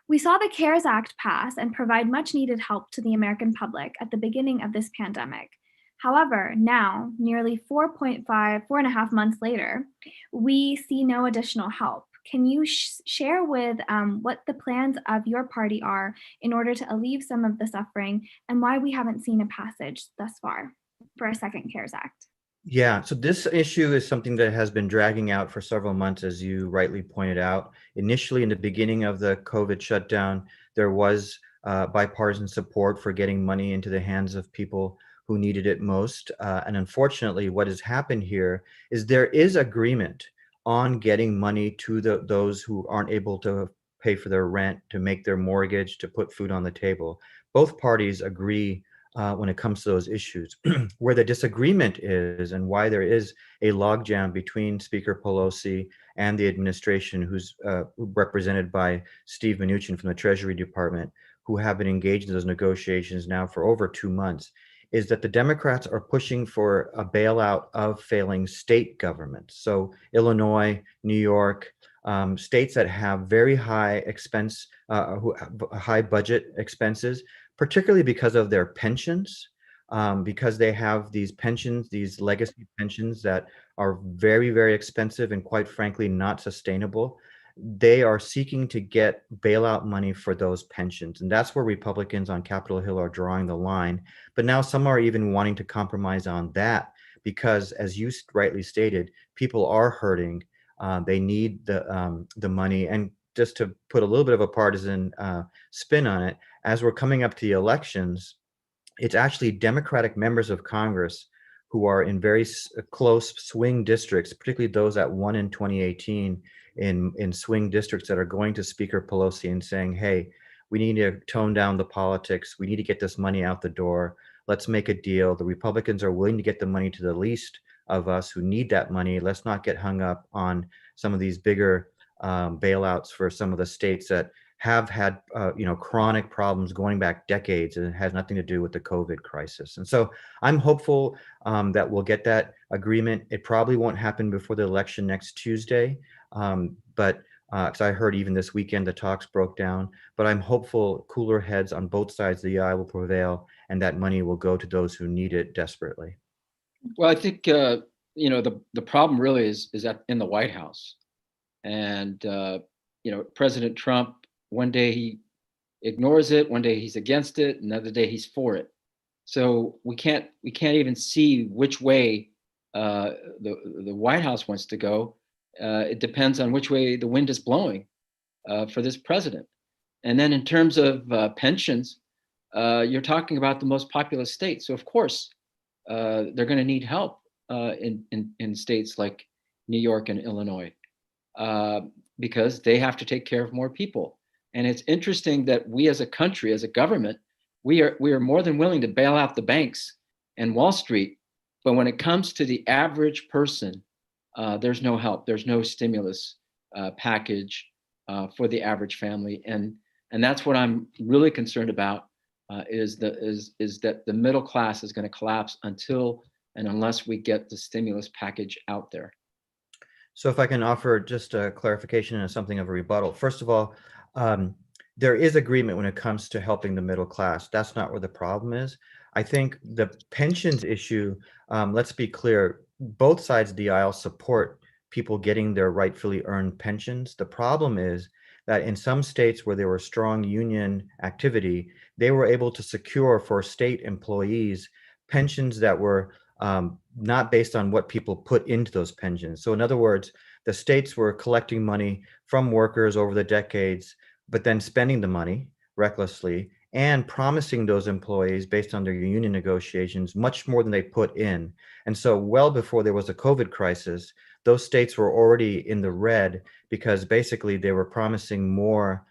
We saw the CARES Act pass and provide much needed help to the American public at the beginning of this pandemic. However, now, nearly 4.5 months later, we see no additional help. Can you share with what the plans of your party are in order to alleviate some of the suffering and why we haven't seen a passage thus far for a second CARES Act? Yeah, so this issue is something that has been dragging out for several months, as you rightly pointed out. Initially, in the beginning of the COVID shutdown, there was bipartisan support for getting money into the hands of people who needed it most. And unfortunately, what has happened here is there is agreement on getting money to those who aren't able to pay for their rent, to make their mortgage, to put food on the table. Both parties agree when it comes to those issues. Where the disagreement is and why there is a logjam between Speaker Pelosi and the administration, who's represented by Steve Mnuchin from the Treasury Department, who have been engaged in those negotiations now for over 2 months, is that the Democrats are pushing for a bailout of failing state governments. So Illinois, New York, states that have very high high budget expenses, particularly because of their pensions, because they have these pensions, these legacy pensions that are very, very expensive and quite frankly, not sustainable. They are seeking to get bailout money for those pensions. And that's where Republicans on Capitol Hill are drawing the line. But now some are even wanting to compromise on that because, as you rightly stated, people are hurting. They need the money. And just to put a little bit of a partisan spin on it, as we're coming up to the elections, it's actually Democratic members of Congress who are in very close swing districts, particularly those that won in 2018 in swing districts, that are going to Speaker Pelosi and saying, hey, we need to tone down the politics. We need to get this money out the door. Let's make a deal. The Republicans are willing to get the money to the least of us who need that money. Let's not get hung up on some of these bigger bailouts for some of the states that have had chronic problems going back decades, and it has nothing to do with the COVID crisis. And so I'm hopeful that we'll get that agreement. It probably won't happen before the election next Tuesday, but because I heard even this weekend the talks broke down. But I'm hopeful cooler heads on both sides of the aisle will prevail, and that money will go to those who need it desperately. Well, I think the problem really is that in the White House, and President Trump, one day he ignores it, one day he's against it, another day he's for it. So we can't even see which way the White House wants to go. It depends on which way the wind is blowing for this president. And then in terms of pensions, you're talking about the most populous states. So of course, they're going to need help in states like New York and Illinois because they have to take care of more people. And it's interesting that we as a country, as a government, we are more than willing to bail out the banks and Wall Street. But when it comes to the average person, there's no help. There's no stimulus package for the average family. And that's what I'm really concerned about is that the middle class is going to collapse until and unless we get the stimulus package out there. So if I can offer just a clarification and something of a rebuttal. First of all, there is agreement when it comes to helping the middle class. That's not where the problem is. I think the pensions issue, let's be clear, both sides of the aisle support people getting their rightfully earned pensions. The problem is that in some states where there were strong union activity, they were able to secure for state employees pensions that were not based on what people put into those pensions. So in other words, the states were collecting money from workers over the decades, but then spending the money recklessly and promising those employees based on their union negotiations much more than they put in. And so well before there was a COVID crisis, those states were already in the red because basically they were promising more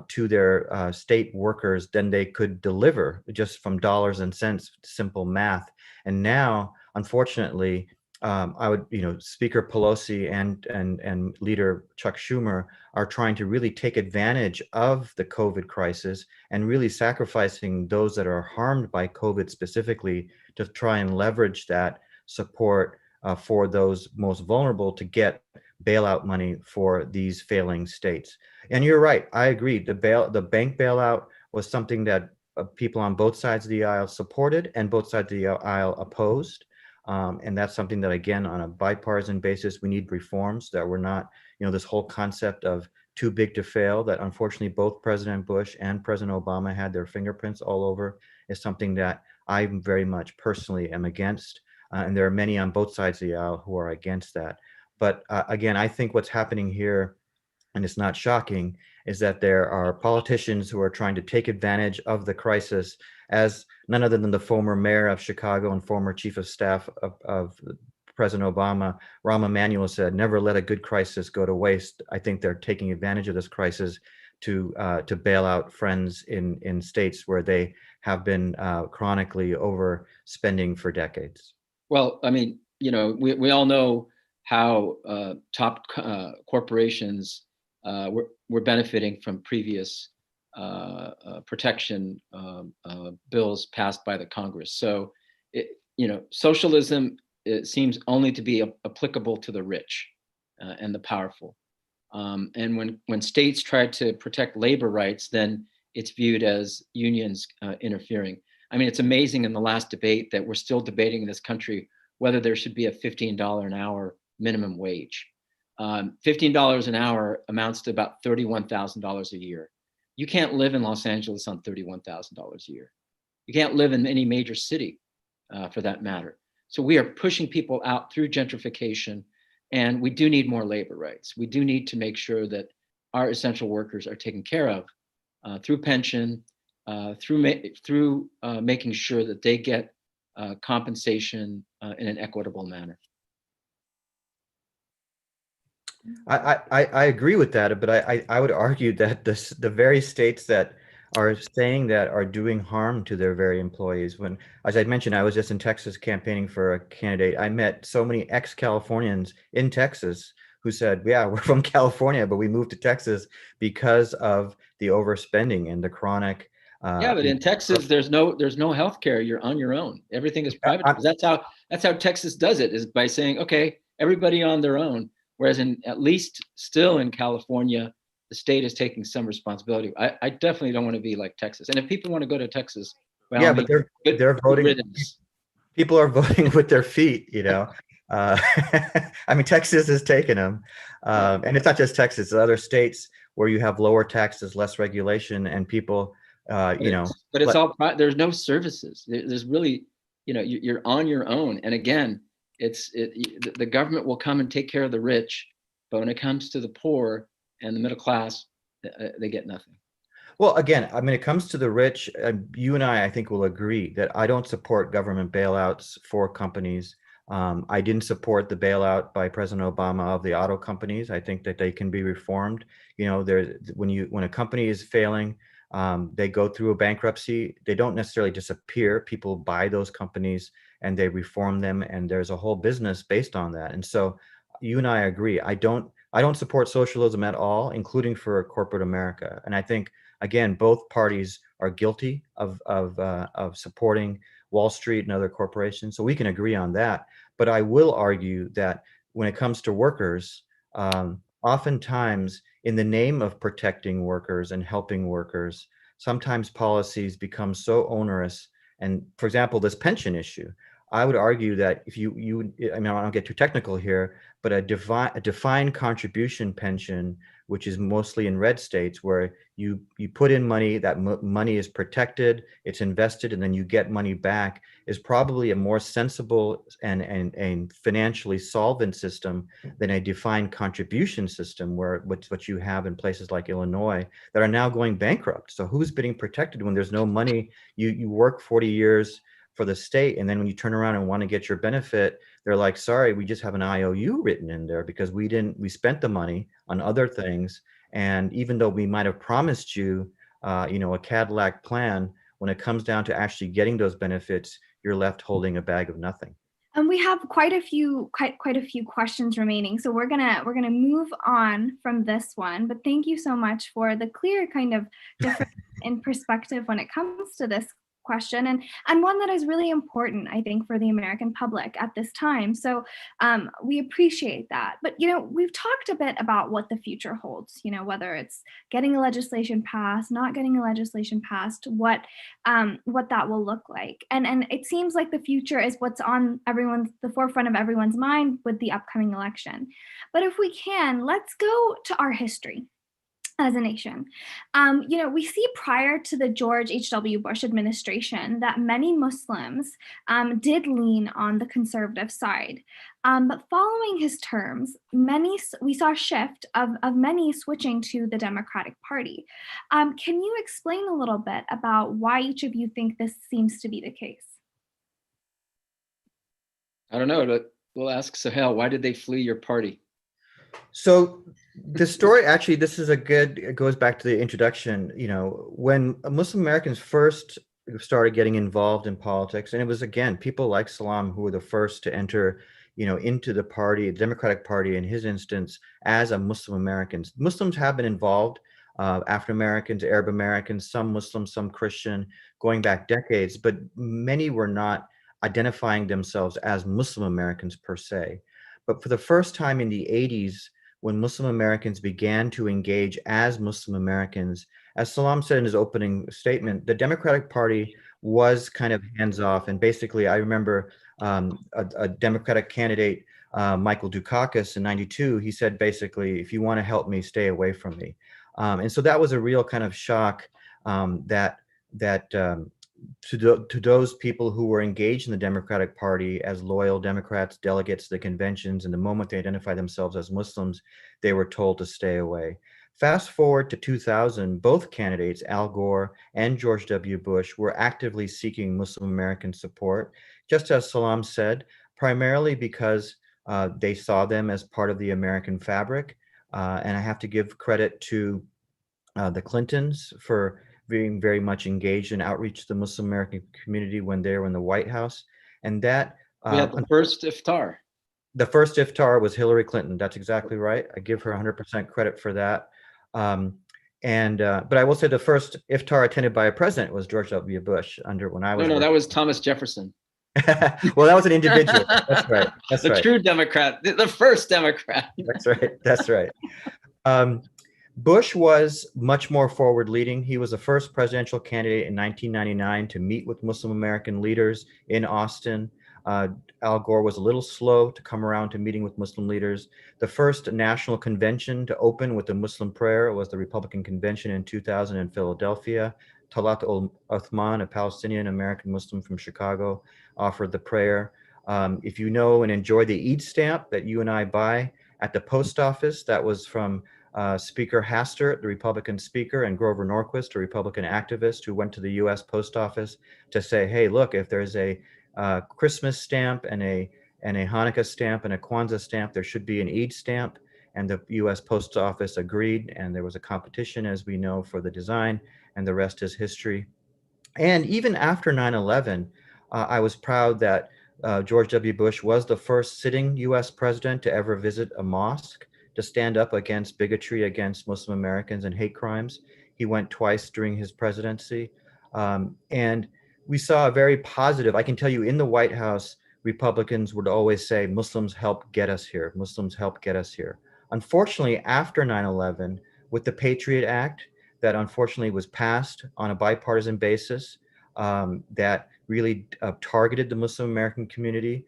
to their state workers than they could deliver just from dollars and cents, simple math. And now, unfortunately, I would, Speaker Pelosi and Leader Chuck Schumer are trying to really take advantage of the COVID crisis and really sacrificing those that are harmed by COVID specifically to try and leverage that support for those most vulnerable to get bailout money for these failing states. And you're right, I agree. The bank bailout was something that people on both sides of the aisle supported and both sides of the aisle opposed. And that's something that, again, on a bipartisan basis, we need reforms that we're not, this whole concept of too big to fail that unfortunately both President Bush and President Obama had their fingerprints all over is something that I very much personally am against. And there are many on both sides of the aisle who are against that. But again, I think what's happening here, and it's not shocking, is that there are politicians who are trying to take advantage of the crisis, as none other than the former mayor of Chicago and former chief of staff of President Obama, Rahm Emanuel, said, "Never let a good crisis go to waste." I think they're taking advantage of this crisis to bail out friends in states where they have been chronically overspending for decades. Well, I mean, we all know how top corporations were benefiting from previous protection bills passed by the Congress. So, socialism, it seems only to be applicable to the rich and the powerful. And when states try to protect labor rights, then it's viewed as unions interfering. I mean, it's amazing in the last debate that we're still debating in this country whether there should be a $15 an hour minimum wage. $15 an hour amounts to about $31,000 a year. You can't live in Los Angeles on $31,000 a year. You can't live in any major city for that matter. So we are pushing people out through gentrification, and we do need more labor rights. We do need to make sure that our essential workers are taken care of through pension, through making sure that they get compensation in an equitable manner. I agree with that, but I would argue that the very states that are saying that are doing harm to their very employees. When, as I mentioned, I was just in Texas campaigning for a candidate. I met so many ex-Californians in Texas who said, "Yeah, we're from California, but we moved to Texas because of the overspending and the chronic." Yeah, but in Texas, there's no health care. You're on your own. Everything is private. That's how Texas does it, is by saying, okay, everybody on their own. whereas in at least still in California, the state is taking some responsibility. I definitely don't want to be like Texas. And if people want to go to Texas, by Yeah, all but means, they're good voting. riddance. People are voting with their feet, you know. I mean, Texas has taken them, and it's not just Texas; it's other states where you have lower taxes, less regulation, and people, you know. But it's all, there's no services. There's really, you know, you're on your own. And again, the government will come and take care of the rich, but when it comes to the poor and the middle class, they get nothing. Well, again, I mean, it comes to the rich. You and I think, will agree that I don't support government bailouts for companies. I didn't support the bailout by President Obama of the auto companies. I think that they can be reformed. You know, when a company is failing, they go through a bankruptcy. They don't necessarily disappear. People buy those companies and they reform them, and there's a whole business based on that. And so, you and I agree. I don't support socialism at all, including for corporate America. And I think, again, both parties are guilty of supporting Wall Street and other corporations, so we can agree on that. But I will argue that when it comes to workers, oftentimes in the name of protecting workers and helping workers, sometimes policies become so onerous. And for example, this pension issue, I would argue that if I mean, I don't get too technical here, but a defined contribution pension, which is mostly in red states, where you put in money, that money is protected, it's invested, and then you get money back, is probably a more sensible and financially solvent system than a defined contribution system, where what you have in places like Illinois that are now going bankrupt. So who's being protected when there's no money? You work 40 years for the state, and then when you turn around and want to get your benefit, they're like, sorry, we just have an IOU written in there because we spent the money on other things. And even though we might have promised you, a Cadillac plan, when it comes down to actually getting those benefits, you're left holding a bag of nothing. And we have quite a few questions remaining, so we're gonna move on from this one. But thank you so much for the clear kind of difference in perspective when it comes to this question, and one that is really important, I think, for the American public at this time. So we appreciate that. But we've talked a bit about what the future holds. Whether it's getting a legislation passed, not getting a legislation passed, what that will look like, and it seems like the future is what's on the forefront of everyone's mind with the upcoming election. But if we can, let's go to our history as a nation. We see prior to the George H.W. Bush administration that many Muslims did lean on the conservative side. But following his terms, we saw a shift of many switching to the Democratic Party. Can you explain a little bit about why each of you think this seems to be the case? I don't know, but we'll ask Sohail, why did they flee your party? So the story, actually, it goes back to the introduction. When Muslim Americans first started getting involved in politics, and it was, again, people like Salam who were the first to enter, into the party, the Democratic Party in his instance, as a Muslim Americans. Muslims have been involved, African Americans, Arab Americans, some Muslim, some Christian, going back decades, but many were not identifying themselves as Muslim Americans per se. But for the first time in the 80s, when Muslim Americans began to engage as Muslim Americans, as Salam said in his opening statement, the Democratic Party was kind of hands-off. And basically, I remember a Democratic candidate, Michael Dukakis, in '92, he said, basically, if you want to help me, stay away from me. And so that was a real kind of shock to those people who were engaged in the Democratic Party as loyal Democrats, delegates to the conventions, and the moment they identified themselves as Muslims, they were told to stay away. Fast forward to 2000, both candidates, Al Gore and George W. Bush, were actively seeking Muslim American support, just as Salam said, primarily because they saw them as part of the American fabric. And I have to give credit to the Clintons for being very much engaged in outreach to the Muslim American community when they were in the White House. And that the first iftar. The first iftar was Hillary Clinton. That's exactly right. I give her 100% credit for that. But I will say the first iftar attended by a president was George W. Bush when I was. No, that was Thomas Jefferson. Well, that was an individual. That's right. That's The right. true Democrat, the first Democrat. That's right. That's right. Bush was much more forward-leading. He was the first presidential candidate in 1999 to meet with Muslim American leaders in Austin. Al Gore was a little slow to come around to meeting with Muslim leaders. The first national convention to open with a Muslim prayer was the Republican convention in 2000 in Philadelphia. Talat al-Uthman, a Palestinian American Muslim from Chicago, offered the prayer. If you know and enjoy the Eid stamp that you and I buy at the post office, that was from Speaker Hastert, the Republican speaker, and Grover Norquist, a Republican activist who went to the U.S. Post Office to say, hey, look, if there's a Christmas stamp and a Hanukkah stamp and a Kwanzaa stamp, there should be an Eid stamp. And the U.S. Post Office agreed, and there was a competition, as we know, for the design, and the rest is history. And even after 9/11, I was proud that George W. Bush was the first sitting U.S. president to ever visit a mosque to stand up against bigotry against Muslim Americans and hate crimes. He went twice during his presidency. And we saw a very positive, I can tell you in the White House, Republicans would always say, Muslims help get us here. Muslims help get us here. Unfortunately, after 9/11, with the Patriot Act that unfortunately was passed on a bipartisan basis, that really targeted the Muslim American community,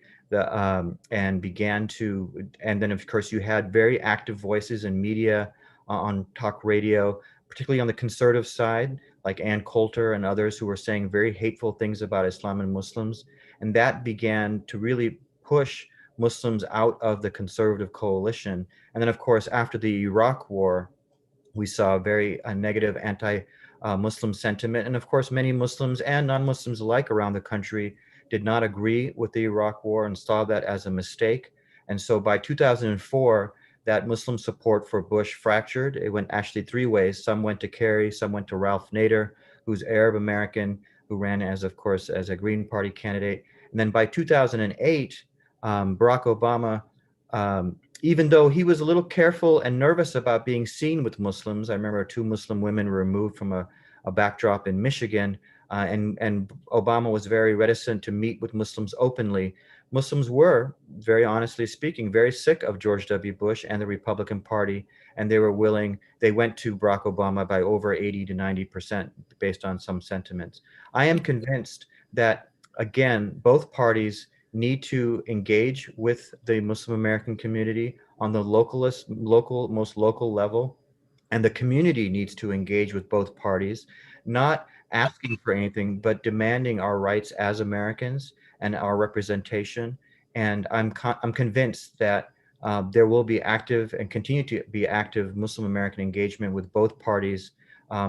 and began to, and then of course you had very active voices in media, on talk radio, particularly on the conservative side, like Ann Coulter and others who were saying very hateful things about Islam and Muslims. And that began to really push Muslims out of the conservative coalition. And then of course, after the Iraq war, we saw very negative anti-Muslim sentiment. And of course, many Muslims and non-Muslims alike around the country did not agree with the Iraq war and saw that as a mistake. And so by 2004, that Muslim support for Bush fractured. It went actually three ways. Some went to Kerry, some went to Ralph Nader, who's Arab American, who ran as, of course, as a Green Party candidate. And then by 2008, Barack Obama, even though he was a little careful and nervous about being seen with Muslims, I remember two Muslim women were removed from a backdrop in Michigan, and Obama was very reticent to meet with Muslims openly. Muslims were, very honestly speaking, very sick of George W. Bush and the Republican Party, and they were willing, they went to Barack Obama by over 80 to 90% based on some sentiments. I am convinced that, again, both parties need to engage with the Muslim American community on the most local level. And the community needs to engage with both parties, not asking for anything, but demanding our rights as Americans and our representation. And I'm convinced that there will be active and continue to be active Muslim American engagement with both parties.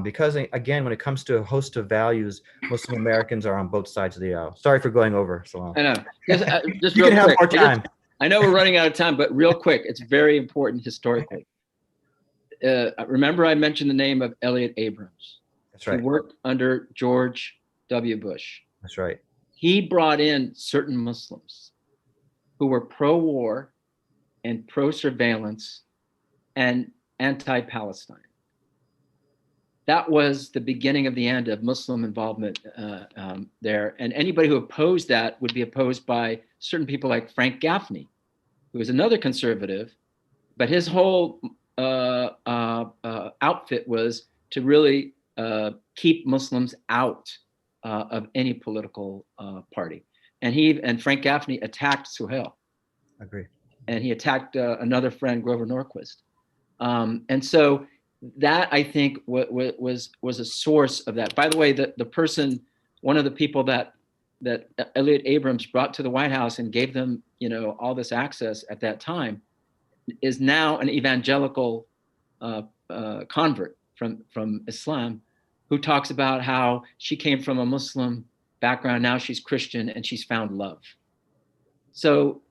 Because again, when it comes to a host of values, Muslim Americans are on both sides of the aisle. Sorry for going over, Salam. I know. Just You real can have quick. more time. I know we're running out of time, but real quick, it's very important historically. Remember I mentioned the name of Elliott Abrams. That's right. Who worked under George W. Bush. That's right. He brought in certain Muslims who were pro-war and pro-surveillance and anti-Palestine. That was the beginning of the end of Muslim involvement there. And anybody who opposed that would be opposed by certain people like Frank Gaffney, who was another conservative, but his whole outfit was to really keep Muslims out of any political party. And Frank Gaffney attacked Suhail. Agree. And he attacked another friend, Grover Norquist. And so that, I think, was a source of that. By the way, the person, one of the people that Elliott Abrams brought to the White House and gave them, all this access at that time, is now an evangelical convert from Islam, who talks about how she came from a Muslim background, now she's Christian and she's found love. So,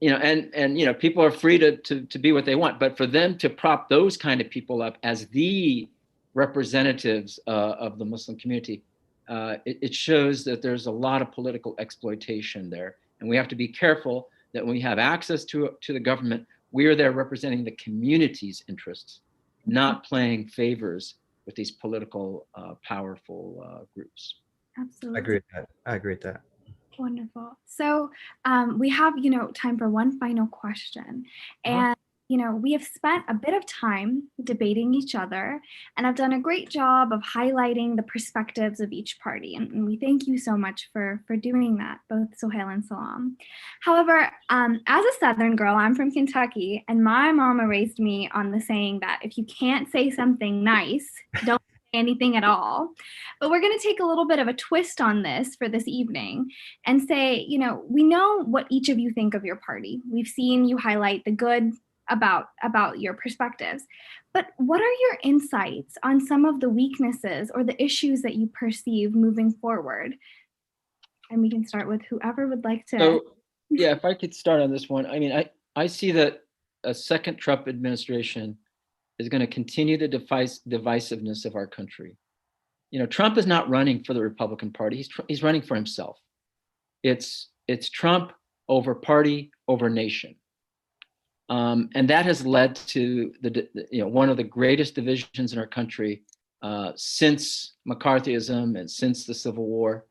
and people are free to be what they want, but for them to prop those kind of people up as the representatives of the Muslim community, it shows that there's a lot of political exploitation there. And we have to be careful that when we have access to the government, we are there representing the community's interests, not playing favors with these political, powerful groups. Absolutely. I agree with that. Wonderful. So we have, time for one final question. Uh-huh. And, we have spent a bit of time debating each other and have done a great job of highlighting the perspectives of each party. And we thank you so much for doing that, both Sohail and Salam. However, as a Southern girl, I'm from Kentucky, and my mama raised me on the saying that if you can't say something nice, don't say anything at all. But we're going to take a little bit of a twist on this for this evening and say, we know what each of you think of your party. We've seen you highlight the good about your perspectives. But what are your insights on some of the weaknesses or the issues that you perceive moving forward? And we can start with whoever would like to. So, yeah, if I could start on this one. I mean, I see that a second Trump administration is going to continue the divisiveness of our country. Trump is not running for the Republican Party. He's running for himself. It's Trump over party over nation. And that has led to one of the greatest divisions in our country since McCarthyism and since the Civil War.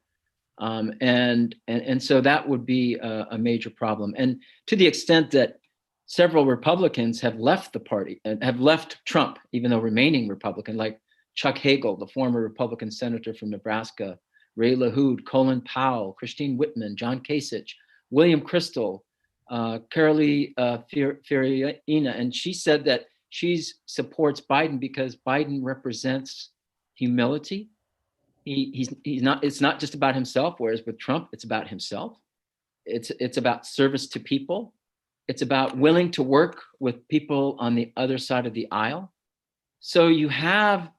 And so that would be a major problem. And to the extent that several Republicans have left the party and have left Trump, even though remaining Republican, like Chuck Hagel, the former Republican senator from Nebraska, Ray LaHood, Colin Powell, Christine Whitman, John Kasich, William Kristol, Carolee Fiorina, and she said that she supports Biden because Biden represents humility. He's not. It's not just about himself. Whereas with Trump, it's about himself. It's about service to people. It's about willing to work with people on the other side of the aisle. So you have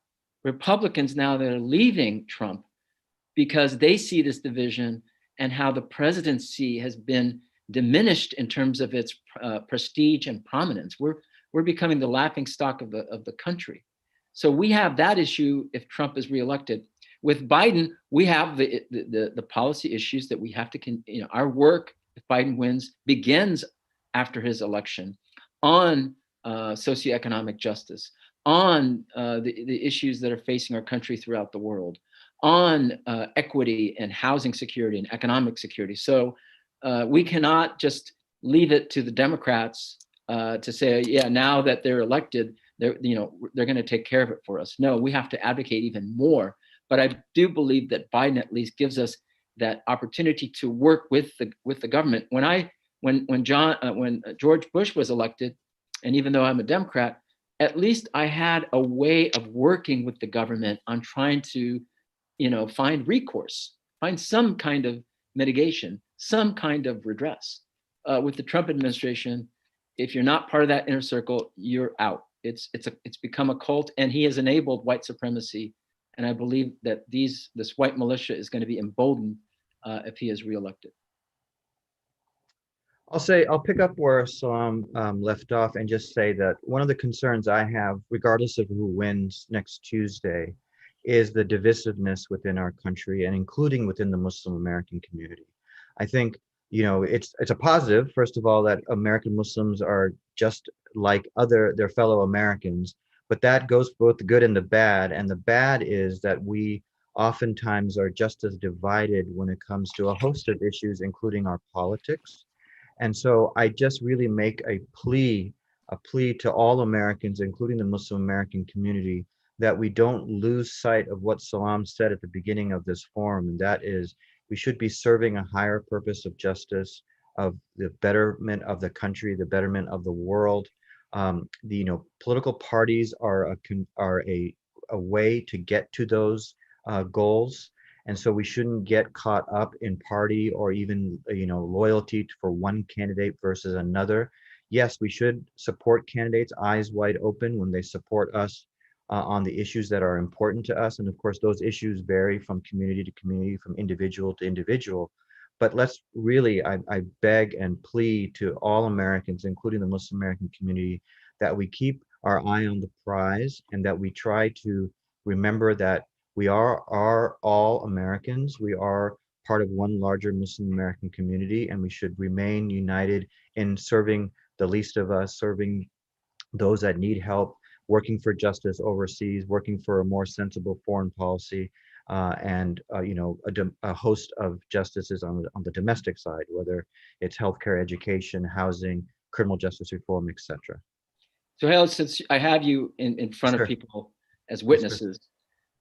Republicans now that are leaving Trump because they see this division and how the presidency has been diminished in terms of its prestige and prominence. We're becoming the laughingstock of the country. So we have that issue if Trump is reelected. With Biden, we have the policy issues that we have to, our work, if Biden wins, begins after his election on socioeconomic justice, on the issues that are facing our country throughout the world, on equity and housing security and economic security. So we cannot just leave it to the Democrats to say, yeah, now that they're elected, they're going to take care of it for us. No, we have to advocate even more. But I do believe that Biden at least gives us that opportunity to work with the government. When George Bush was elected, and even though I'm a Democrat, at least I had a way of working with the government on trying to, find recourse, find some kind of mitigation, some kind of redress. With the Trump administration, if you're not part of that inner circle, you're out. It's become a cult, and he has enabled white supremacy. And I believe that this white militia is going to be emboldened if he is reelected. I'll pick up where Salam left off and just say that one of the concerns I have, regardless of who wins next Tuesday, is the divisiveness within our country and including within the Muslim American community. I think, it's a positive, first of all, that American Muslims are just like their fellow Americans, but that goes both the good and the bad. And the bad is that we oftentimes are just as divided when it comes to a host of issues, including our politics. And so I just really make a plea to all Americans, including the Muslim American community, that we don't lose sight of what Salam said at the beginning of this forum, and that is we should be serving a higher purpose of justice, of the betterment of the country, the betterment of the world. Political parties are a way to get to those goals. And so we shouldn't get caught up in party or even, loyalty for one candidate versus another. Yes, we should support candidates eyes wide open when they support us on the issues that are important to us. And of course, those issues vary from community to community, from individual to individual. But let's really, I beg and plead to all Americans, including the Muslim American community, that we keep our eye on the prize and that we try to remember that we are all Americans. We are part of one larger Muslim American community, and we should remain united in serving the least of us, serving those that need help, working for justice overseas, working for a more sensible foreign policy. and a host of justices on the domestic side, whether it's healthcare, education, housing, criminal justice reform, etc. Sohail, since I have you in front of Sure. people as Yes, sir. witnesses,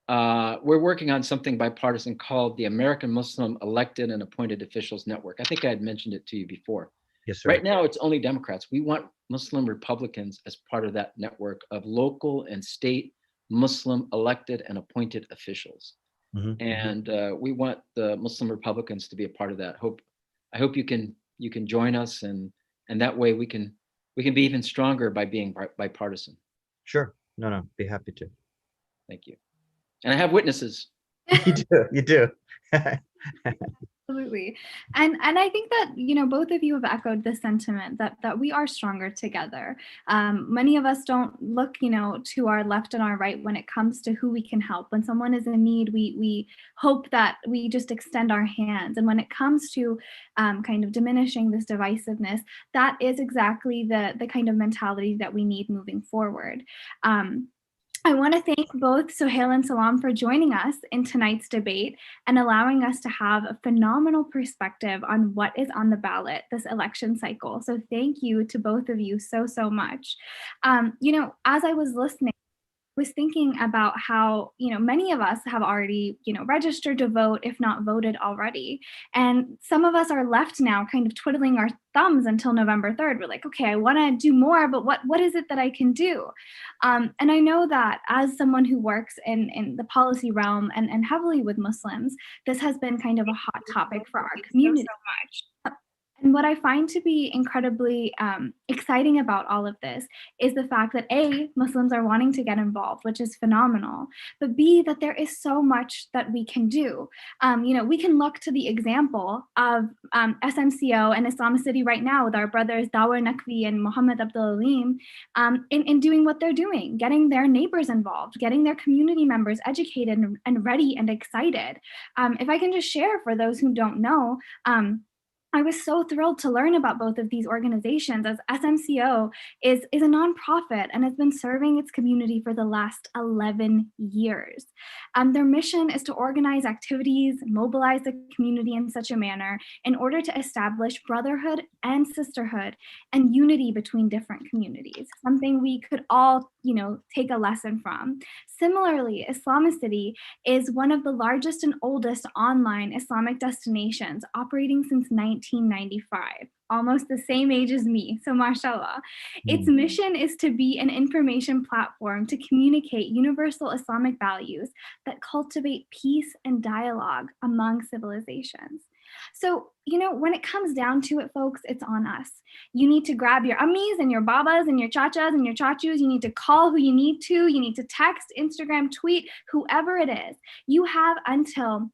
we're working on something bipartisan called the American Muslim Elected and Appointed Officials Network. I think I had mentioned it to you before. Yes, sir. Right now, it's only Democrats. We want Muslim Republicans as part of that network of local and state Muslim elected and appointed officials. Mm-hmm. And we want the Muslim Republicans to be a part of that. I hope you can join us, and that way we can be even stronger by being bipartisan. Sure. No, be happy to. Thank you. And I have witnesses. You do. Absolutely. And I think that, both of you have echoed the sentiment that we are stronger together. Many of us don't look, to our left and our right when it comes to who we can help. When someone is in need, we hope that we just extend our hands. And when it comes to kind of diminishing this divisiveness, that is exactly the kind of mentality that we need moving forward. I want to thank both Sohail and Salam for joining us in tonight's debate and allowing us to have a phenomenal perspective on what is on the ballot this election cycle. So thank you to both of you so much. As I was listening, I was thinking about how, many of us have already, registered to vote, if not voted already. And some of us are left now kind of twiddling our thumbs until November 3rd. We're like, okay, I want to do more, but what is it that I can do? And I know that as someone who works in the policy realm and heavily with Muslims, this has been kind of a hot topic for our community. And what I find to be incredibly exciting about all of this is the fact that A, Muslims are wanting to get involved, which is phenomenal, but B, that there is so much that we can do. We can look to the example of SMCO and IslamiCity right now with our brothers Dawar Nakvi and Muhammad Abdul Alim in doing what they're doing, getting their neighbors involved, getting their community members educated and ready and excited. If I can just share for those who don't know, I was so thrilled to learn about both of these organizations, as SMCO is a nonprofit and has been serving its community for the last 11 years. Their mission is to organize activities, mobilize the community in such a manner in order to establish brotherhood and sisterhood and unity between different communities, something we could all, take a lesson from. Similarly, IslamiCity is one of the largest and oldest online Islamic destinations, operating since 1995, almost the same age as me, so mashallah. Its mission is to be an information platform to communicate universal Islamic values that cultivate peace and dialogue among civilizations. So, when it comes down to it, folks, it's on us. You need to grab your ummis and your babas and your chachas and your chachus. You need to call who you need to. You need to text, Instagram, tweet, whoever it is. You have until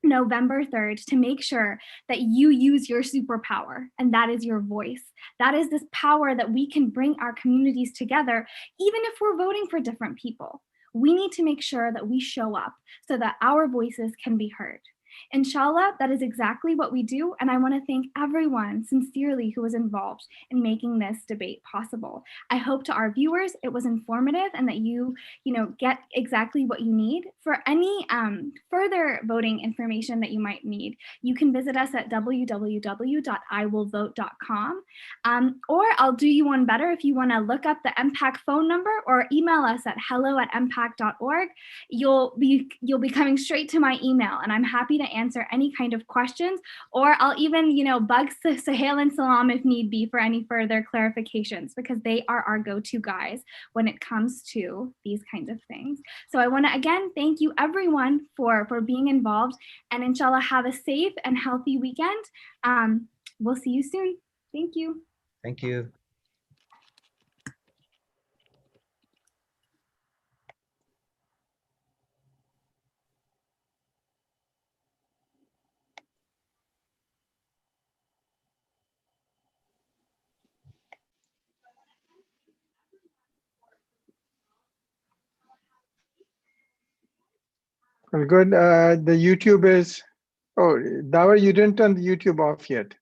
November 3rd to make sure that you use your superpower, and that is your voice. That is this power that we can bring our communities together, even if we're voting for different people. We need to make sure that we show up so that our voices can be heard. Inshallah, that is exactly what we do, and I want to thank everyone sincerely who was involved in making this debate possible. I hope to our viewers it was informative and that you get exactly what you need. For any further voting information that you might need, you can visit us at www.iwillvote.com, or I'll do you one better. If you want to look up the MPAC phone number or email us at hello@mpac.org, you'll be coming straight to my email, and I'm happy to answer any kind of questions, or I'll even, bug Sohail and Salam if need be for any further clarifications, because they are our go-to guys when it comes to these kinds of things. So I want to again thank you everyone for being involved, and inshallah have a safe and healthy weekend. We'll see you soon. Thank you. Thank you. Well, good. The YouTube is, oh, Dawar, you didn't turn the YouTube off yet.